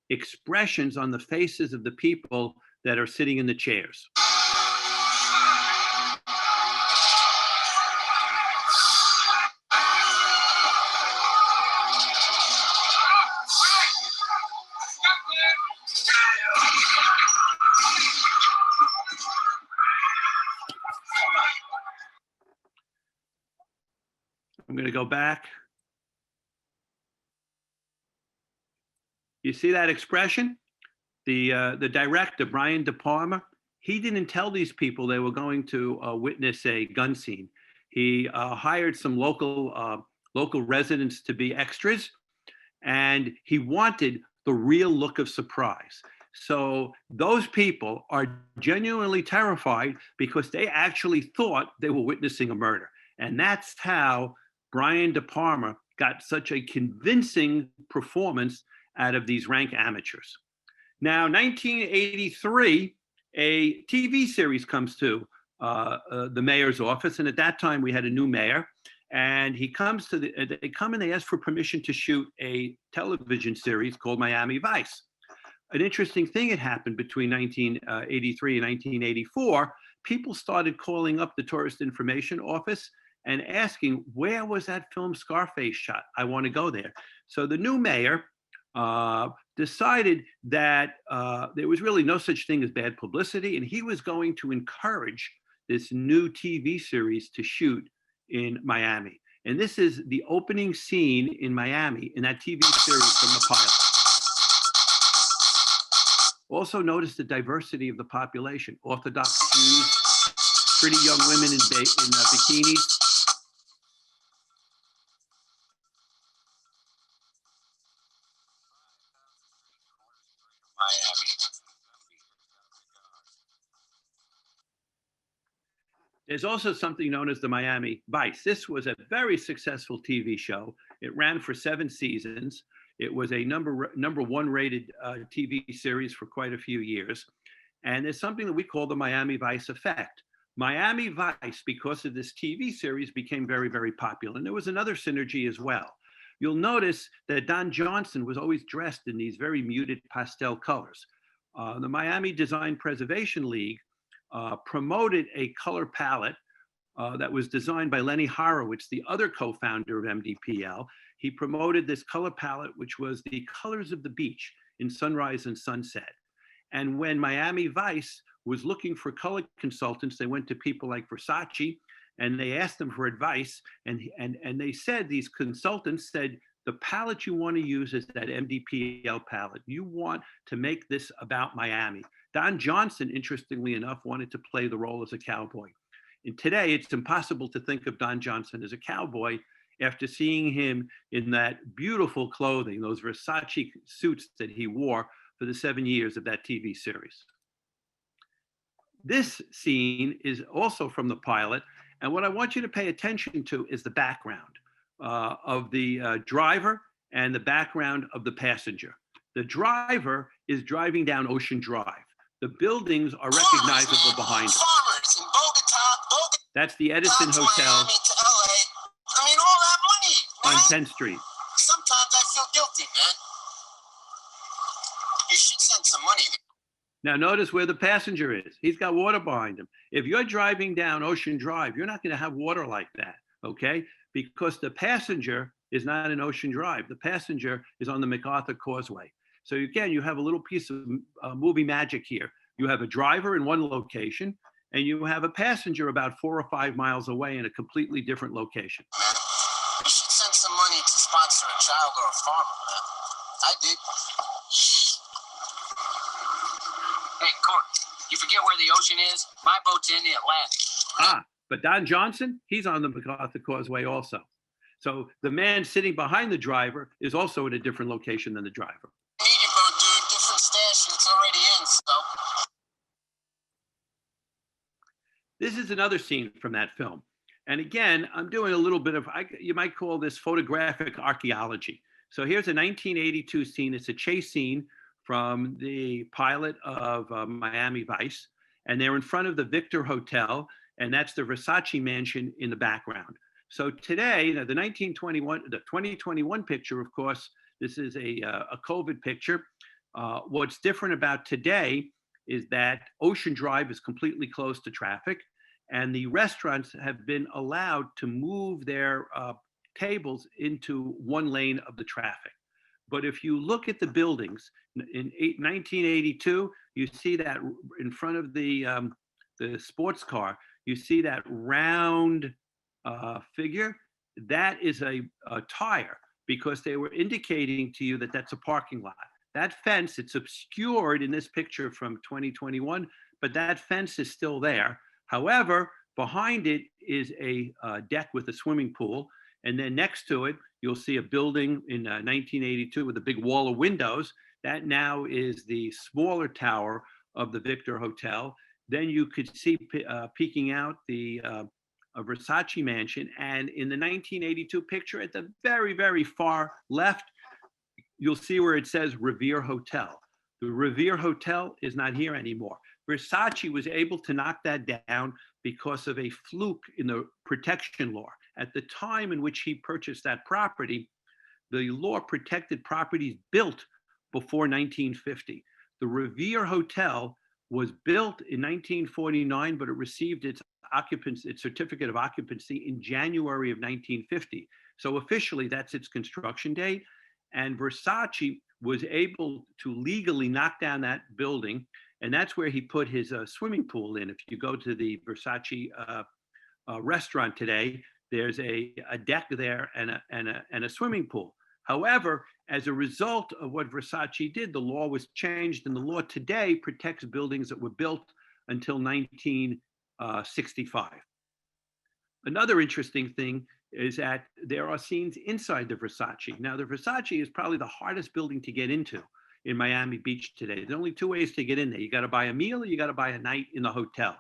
expressions on the faces of the people that are sitting in the chairs. I'm going to go back. You see that expression? The director, Brian De Palma, he didn't tell these people they were going to witness a gun scene. He hired some local residents to be extras, and he wanted the real look of surprise. So those people are genuinely terrified because they actually thought they were witnessing a murder. And that's how Brian De Palma got such a convincing performance out of these rank amateurs. Now, 1983, a TV series comes to the mayor's office. And at that time, we had a new mayor. And they come and they ask for permission to shoot a television series called Miami Vice. An interesting thing had happened between 1983 and 1984. People started calling up the Tourist Information Office and asking, where was that film Scarface shot? I want to go there. So the new mayor decided that there was really no such thing as bad publicity, and he was going to encourage this new TV series to shoot in Miami. And this is the opening scene in Miami in that TV series from the pilot. Also notice the diversity of the population. Orthodox Jews, pretty young women in bikinis. There's also something known as the Miami Vice. This was a very successful TV show. It ran for 7 seasons. It was a number 1 rated TV series for quite a few years. And there's something that we call the Miami Vice effect. Miami Vice, because of this TV series, became very, very popular. And there was another synergy as well. You'll notice that Don Johnson was always dressed in these very muted pastel colors. The Miami Design Preservation League promoted a color palette that was designed by Lenny Horowitz, the other co-founder of MDPL. He promoted this color palette, which was the colors of the beach in sunrise and sunset. And when Miami Vice was looking for color consultants, they went to people like Versace and they asked them for advice. And they said, these consultants said, the palette you want to use is that MDPL palette. You want to make this about Miami. Don Johnson, interestingly enough, wanted to play the role as a cowboy. And today, it's impossible to think of Don Johnson as a cowboy after seeing him in that beautiful clothing, those Versace suits that he wore for the 7 years of that TV series. This scene is also from the pilot. And what I want you to pay attention to is the background of the driver and the background of the passenger. The driver is driving down Ocean Drive. The buildings are recognizable behind him. That's the Edison Hotel all that money, on 10th Street. Sometimes I feel guilty, man. You should send some money. Now notice where the passenger is. He's got water behind him. If you're driving down Ocean Drive, you're not going to have water like that, okay? Because the passenger is not in Ocean Drive. The passenger is on the MacArthur Causeway. So again, you have a little piece of movie magic here. You have a driver in one location, and you have a passenger about 4 or 5 miles away in a completely different location. Man, you should send some money to sponsor a child or a farmer, man. I did. Hey, Court, you forget where the ocean is? My boat's in the Atlantic. But Don Johnson, he's on the MacArthur Causeway also. So the man sitting behind the driver is also in a different location than the driver. Need your boat, dude. Different stash, and it's already in, so. This is another scene from that film. And again, I'm doing a little bit of, you might call this photographic archaeology. So here's a 1982 scene. It's a chase scene from the pilot of Miami Vice. And they're in front of the Victor Hotel, and that's the Versace mansion in the background. So today, the 2021 picture, of course, this is a COVID picture. What's different about today is that Ocean Drive is completely closed to traffic, and the restaurants have been allowed to move their tables into one lane of the traffic. But if you look at the buildings, in 1982, you see that in front of the sports car, you see that round figure. That is a tire, because they were indicating to you that that's a parking lot. That fence, it's obscured in this picture from 2021, but that fence is still there. However, behind it is a deck with a swimming pool. And then next to it, you'll see a building in 1982 with a big wall of windows. That now is the smaller tower of the Victor Hotel. Then you could see peeking out the Versace mansion. And in the 1982 picture at the very, very far left, you'll see where it says Revere Hotel. The Revere Hotel is not here anymore. Versace was able to knock that down because of a fluke in the protection law. At the time in which he purchased that property, the law protected properties built before 1950. The Revere Hotel was built in 1949, but it received its certificate of occupancy in January of 1950. So officially, that's its construction date. And Versace was able to legally knock down that building, and that's where he put his swimming pool in. If you go to the Versace restaurant today, there's a deck there and a swimming pool. However, as a result of what Versace did, the law was changed, and the law today protects buildings that were built until 1965. Another interesting thing is that there are scenes inside the Versace. Now, the Versace is probably the hardest building to get into in Miami Beach today. There's only two ways to get in there. You got to buy a meal or you got to buy a night in the hotel.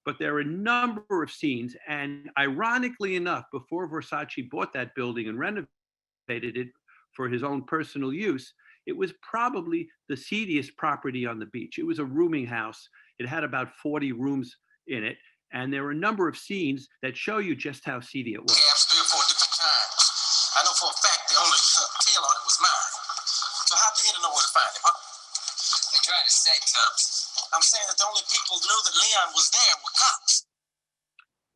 But there are a number of scenes, and ironically enough, before Versace bought that building and renovated it for his own personal use, it was probably the seediest property on the beach. It was a rooming house. It had about 40 rooms in it. And there are a number of scenes that show you just how seedy it was. 3 or 4 different times. I know for a fact the only tail on it was mine. So how'd the hitter know where to find him, huh? They tried to say, Tubbs. I'm saying that the only people who knew that Leon was there were cops.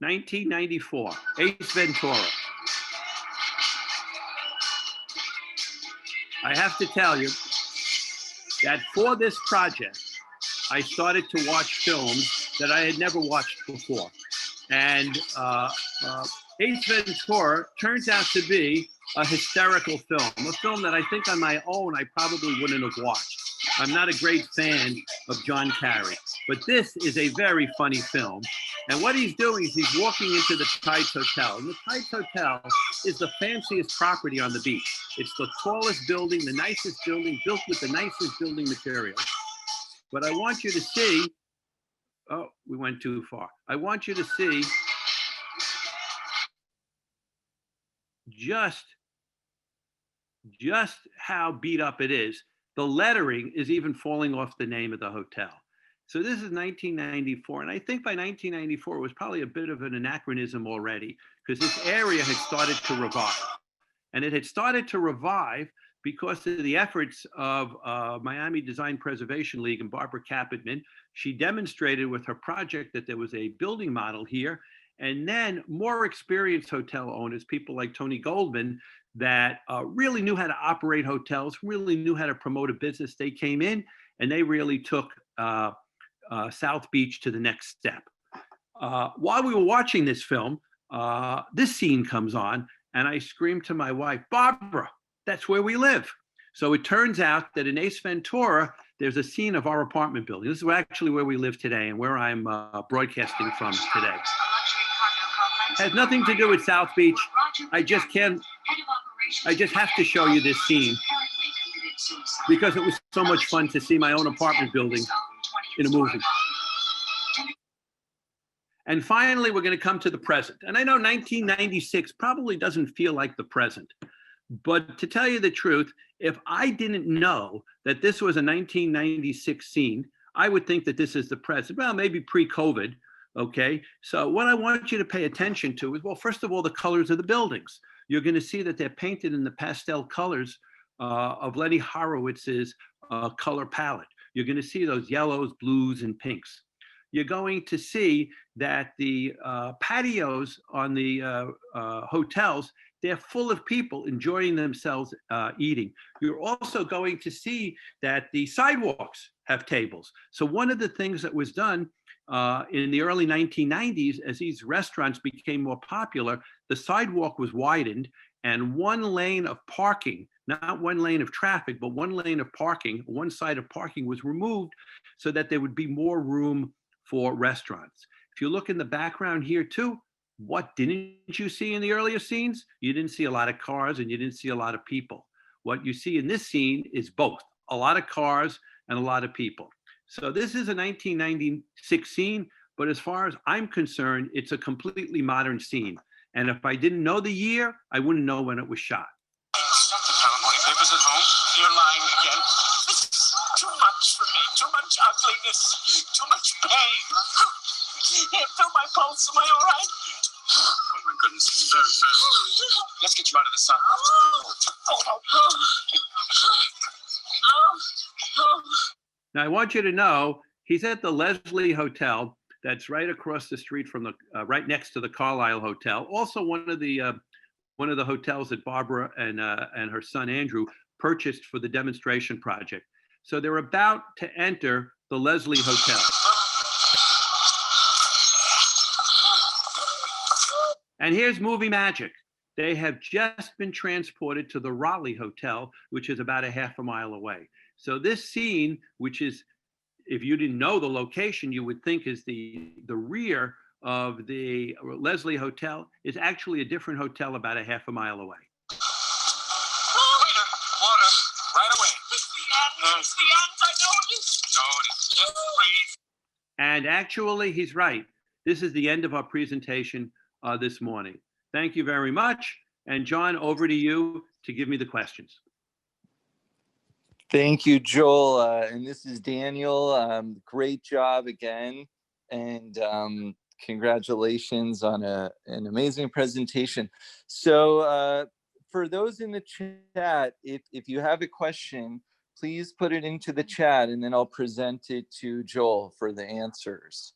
1994, Ace Ventura. I have to tell you that for this project, I started to watch films that I had never watched before. And Ace Ventura turns out to be a hysterical film, a film that I think on my own I probably wouldn't have watched. I'm not a great fan of John Carrey, but this is a very funny film. And what he's doing is he's walking into the Tides Hotel. And the Tides Hotel is the fanciest property on the beach. It's the tallest building, the nicest building, built with the nicest building material. But I want you to see, oh, we went too far. I want you to see just how beat up it is. The lettering is even falling off the name of the hotel. So this is 1994, and I think by 1994 it was probably a bit of an anachronism already, because this area had started to revive. And it had started to revive because of the efforts of Miami Design Preservation League and Barbara Capitman. She demonstrated with her project that there was a building model here, and then more experienced hotel owners, people like Tony Goldman, that really knew how to operate hotels, really knew how to promote a business. They came in and they really took South Beach to the next step. While we were watching this film, this scene comes on, and I screamed to my wife, Barbara, that's where we live. So it turns out that in Ace Ventura, there's a scene of our apartment building. This is actually where we live today and where I'm broadcasting from today. It has nothing to do with South Beach. I just have to show you this scene because it was so much fun to see my own apartment building in a movie. And finally, we're going to come to the present. And I know 1996 probably doesn't feel like the present. But to tell you the truth, if I didn't know that this was a 1996 scene, I would think that this is the present. Well, maybe pre-COVID, okay? So what I want you to pay attention to is, well, first of all, the colors of the buildings. You're going to see that they're painted in the pastel colors of Lenny Horowitz's color palette. You're going to see those yellows, blues, and pinks. You're going to see that the patios on the hotels, they're full of people enjoying themselves eating. You're also going to see that the sidewalks have tables. So one of the things that was done in the early 1990s, as these restaurants became more popular, the sidewalk was widened, and one lane of parking, not one lane of traffic, but one lane of parking, one side of parking was removed so that there would be more room for restaurants. If you look in the background here too, what didn't you see in the earlier scenes? You didn't see a lot of cars and you didn't see a lot of people. What you see in this scene is both, a lot of cars and a lot of people. So this is a 1996 scene, but as far as I'm concerned, it's a completely modern scene. And if I didn't know the year, I wouldn't know when it was shot. Stop the California papers at home. You're lying again. This is too much for me. Too much ugliness. Too much pain. Feel my pulse. Am I all right? Oh my goodness, it's very fast. Let's get you out of the sun. Now, I want you to know he's at the Leslie Hotel. That's right across the street from the, right next to the Carlisle Hotel. Also, one of the hotels that Barbara and her son Andrew purchased for the demonstration project. So they're about to enter the Leslie Hotel. And here's movie magic. They have just been transported to the Raleigh Hotel, which is about a half a mile away. So this scene, which is, if you didn't know the location, you would think is the rear of the Leslie Hotel, is actually a different hotel about a half a mile away. Waiter, water, right away. It's the end. It's the end. I know it is. No, it isn't. Just breathe. And actually, he's right. This is the end of our presentation this morning. Thank you very much. And John, over to you to give me the questions. Thank you, Joel. And this is Daniel. Great job again. And congratulations on an amazing presentation. So for those in the chat, if you have a question, please put it into the chat and then I'll present it to Joel for the answers.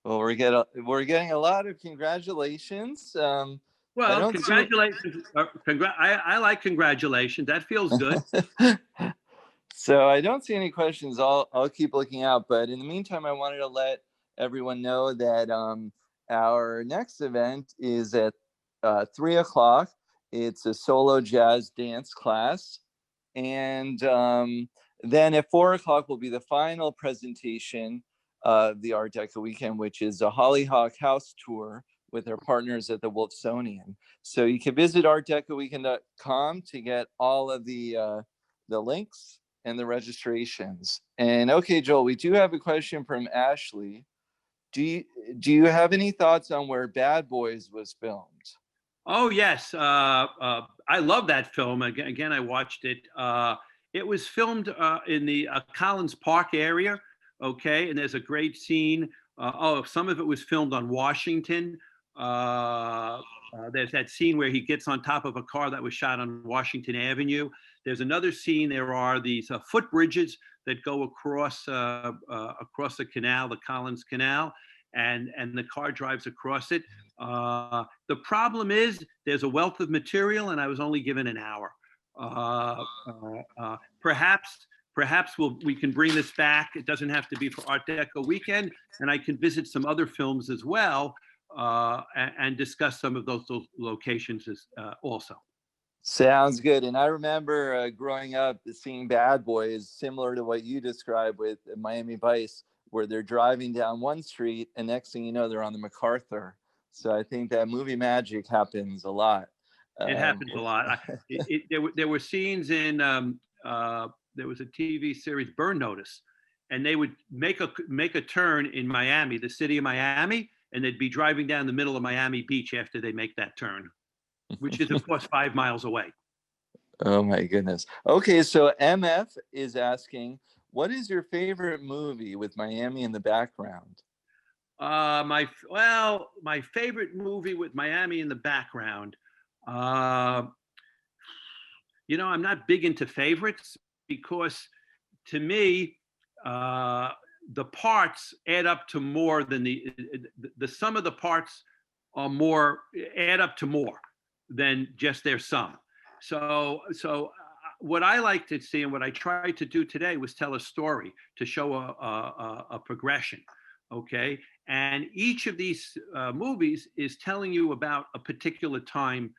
Well, we're getting a lot of congratulations. Well, congratulations. I like congratulations. That feels good. So I don't see any questions. I'll keep looking out. But in the meantime, I wanted to let everyone know that our next event is at 3 o'clock. It's a solo jazz dance class. And then at 4 o'clock will be the final presentation of the Art Deco Weekend, which is a Hollyhock House tour with our partners at the Wolfsonian. So you can visit artdecoweekend.com to get all of the links and the registrations. And okay, Joel, we do have a question from Ashley. Do you have any thoughts on where Bad Boys was filmed? Oh, yes. I love that film. Again, I watched it. It was filmed in the Collins Park area. Okay. And there's a great scene. Some of it was filmed on Washington. There's that scene where he gets on top of a car that was shot on Washington Avenue. There's another scene. There are these footbridges that go across the canal, the Collins Canal, and the car drives across it. The problem is there's a wealth of material, and I was only given an hour. Perhaps we can bring this back. It doesn't have to be for Art Deco Weekend, and I can visit some other films as well and discuss some of those locations also. Sounds good. And I remember growing up seeing Bad Boys, similar to what you described with Miami Vice, where they're driving down one street and next thing you know, they're on the MacArthur. So I think that movie magic happens a lot. It happens a lot. There were scenes in, there was a TV series, Burn Notice, and they would make a turn in Miami, the city of Miami, and they'd be driving down the middle of Miami Beach after they make that turn, which is of course 5 miles away. Oh my goodness. Okay, so MF is asking, what is your favorite movie with Miami in the background? My favorite movie with Miami in the background. I'm not big into favorites because to me, the parts add up to more than the sum of the parts add up to more than just their sum. So what I like to see and what I tried to do today was tell a story to show a progression. Okay. And each of these movies is telling you about a particular time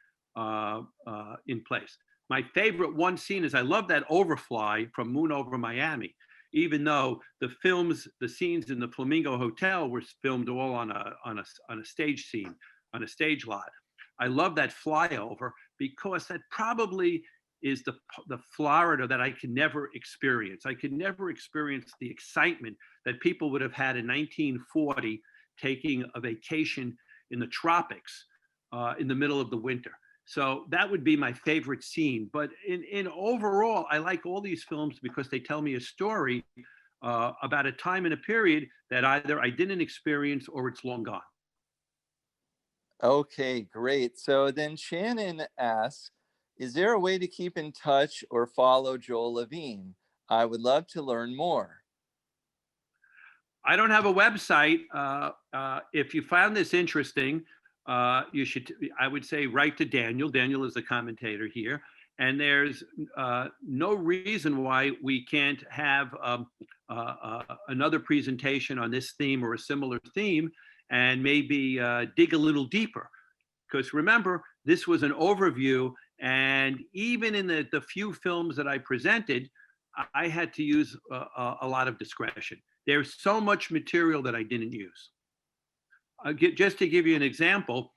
in place. My favorite one scene is I love that overfly from Moon Over Miami, even though the scenes in the Flamingo Hotel were filmed all on a stage scene, on a stage lot. I love that flyover because that probably is the Florida that I can never experience. I could never experience the excitement that people would have had in 1940 taking a vacation in the tropics in the middle of the winter. So that would be my favorite scene. But in overall, I like all these films because they tell me a story about a time and a period that either I didn't experience or it's long gone. Okay, great. So then Shannon asks, is there a way to keep in touch or follow Joel Levine? I would love to learn more. I don't have a website. If you found this interesting, you should, I would say, write to Daniel. Daniel is the commentator here. And there's no reason why we can't have another presentation on this theme or a similar theme and maybe dig a little deeper. Because remember, this was an overview. And even in the few films that I presented, I had to use a lot of discretion. There's so much material that I didn't use. Just to give you an example,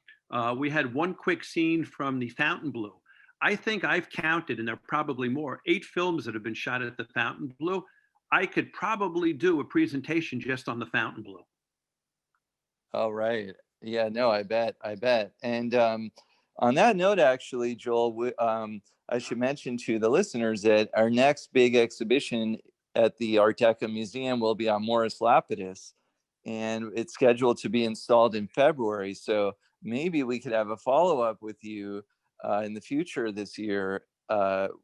we had one quick scene from the Fontainebleau. I think I've counted, and there are probably more, 8 films that have been shot at the Fontainebleau. I could probably do a presentation just on the Fontainebleau. All right. Yeah, no, I bet. And on that note, actually, Joel, I should mention to the listeners that our next big exhibition at the Art Deco Museum will be on Morris Lapidus, and it's scheduled to be installed in February. So maybe we could have a follow-up with you in the future this year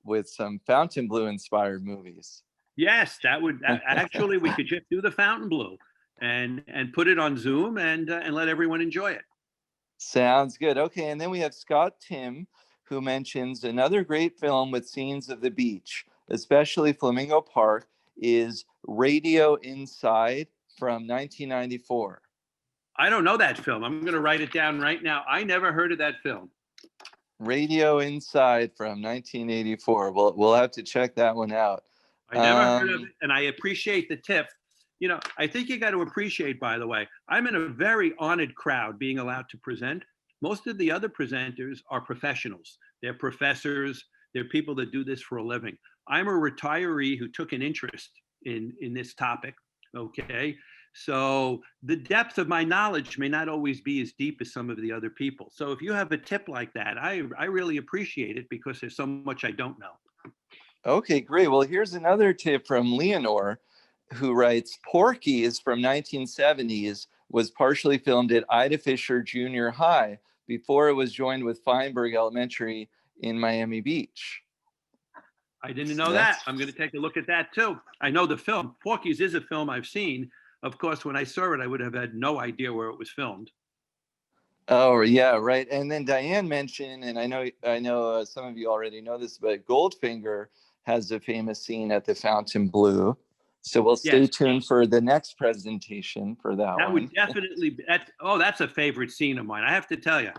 with some Fontainebleau inspired movies. Yes, that would actually, we could just do the Fontainebleau and put it on Zoom and let everyone enjoy it. Sounds good. Okay, and then we have Scott Tim, who mentions another great film with scenes of the beach, especially Flamingo Park, is Radio Inside from 1994. I don't know that film. I'm going to write it down right now. I never heard of that film. Radio Inside from 1984. We'll have to check that one out. I never heard of it, and I appreciate the tip. You know, I think you got to appreciate, by the way, I'm in a very honored crowd being allowed to present. Most of the other presenters are professionals. They're professors. They're people that do this for a living. I'm a retiree who took an interest in this topic, okay? So the depth of my knowledge may not always be as deep as some of the other people. So if you have a tip like that, I really appreciate it because there's so much I don't know. Okay, great. Well, here's another tip from Leonore, who writes, Porky's from 1970s was partially filmed at Ida Fisher Junior High before it was joined with Feinberg Elementary in Miami Beach. I didn't know that. I'm going to take a look at that too. I know the film. Porky's is a film I've seen. Of course, when I saw it, I would have had no idea where it was filmed. Oh, yeah, right. And then Diane mentioned, and I know some of you already know this, but Goldfinger has a famous scene at the Fontainebleau. So we'll stay tuned for the next presentation for that one. That would definitely be, that's a favorite scene of mine. I have to tell you.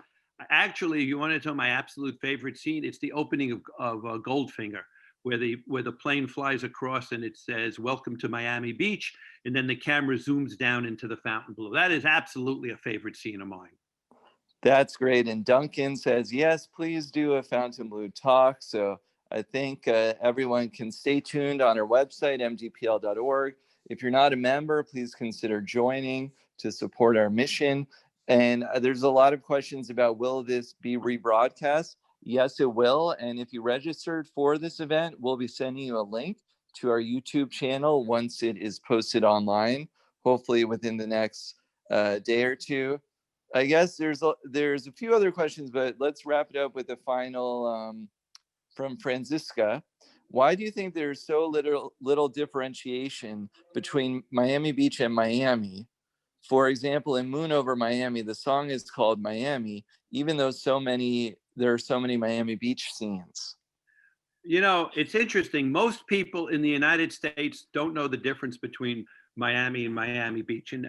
Actually, you want to know my absolute favorite scene? It's the opening of Goldfinger, where the plane flies across and it says, "Welcome to Miami Beach," and then the camera zooms down into the Fontainebleau. That is absolutely a favorite scene of mine. That's great. And Duncan says, yes, please do a Fontainebleau talk. So I think everyone can stay tuned on our website, mdpl.org. If you're not a member, please consider joining to support our mission. And there's a lot of questions about, will this be rebroadcast? Yes, it will. And if you registered for this event, we'll be sending you a link to our YouTube channel once it is posted online, hopefully within the next day or two. I guess there's a few other questions, but let's wrap it up with a final from Francisca. Why do you think there's so little differentiation between Miami Beach and Miami? For example, in Moon Over Miami, the song is called Miami, even though there are so many Miami Beach scenes. You know, it's interesting. Most people in the United States don't know the difference between Miami and Miami Beach. And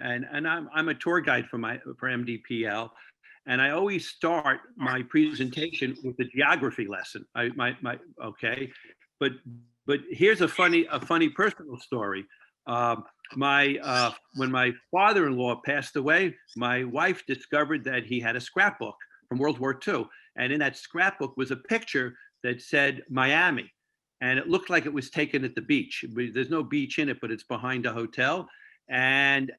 I'm a tour guide for MDPL. And I always start my presentation with a geography lesson. Okay. But here's a funny personal story. When my father-in-law passed away, my wife discovered that he had a scrapbook from World War II. And in that scrapbook was a picture that said Miami. And it looked like it was taken at the beach. There's no beach in it, but it's behind a hotel. and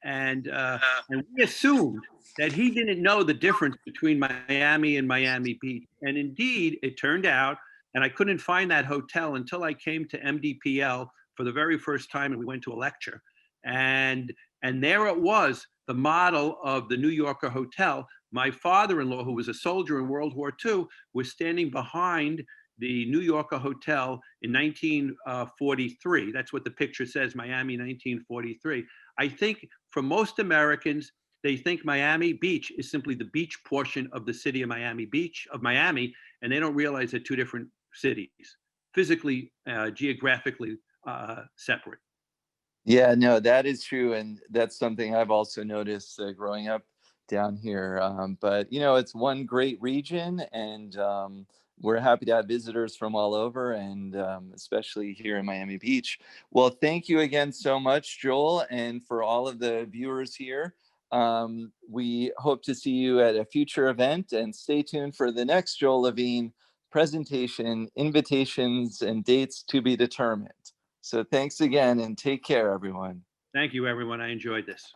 we assumed that he didn't know the difference between Miami and Miami Beach. And indeed, it turned out, and I couldn't find that hotel until I came to MDPL for the very first time, and we went to a lecture. And there it was, the model of the New Yorker hotel. My father-in-law, who was a soldier in World War II, was standing behind the New Yorker hotel in 1943. That's what the picture says, Miami 1943. I think for most Americans, they think Miami Beach is simply the beach portion of the city of Miami Beach, of Miami, and they don't realize they're two different cities, physically, geographically separate. Yeah, no, that is true. And that's something I've also noticed growing up down here. But, it's one great region, and we're happy to have visitors from all over, and especially here in Miami Beach. Well, thank you again so much, Joel, and for all of the viewers here. We hope to see you at a future event, and stay tuned for the next Joel Levine presentation, invitations, and dates to be determined. So thanks again, and take care, everyone. Thank you, everyone. I enjoyed this.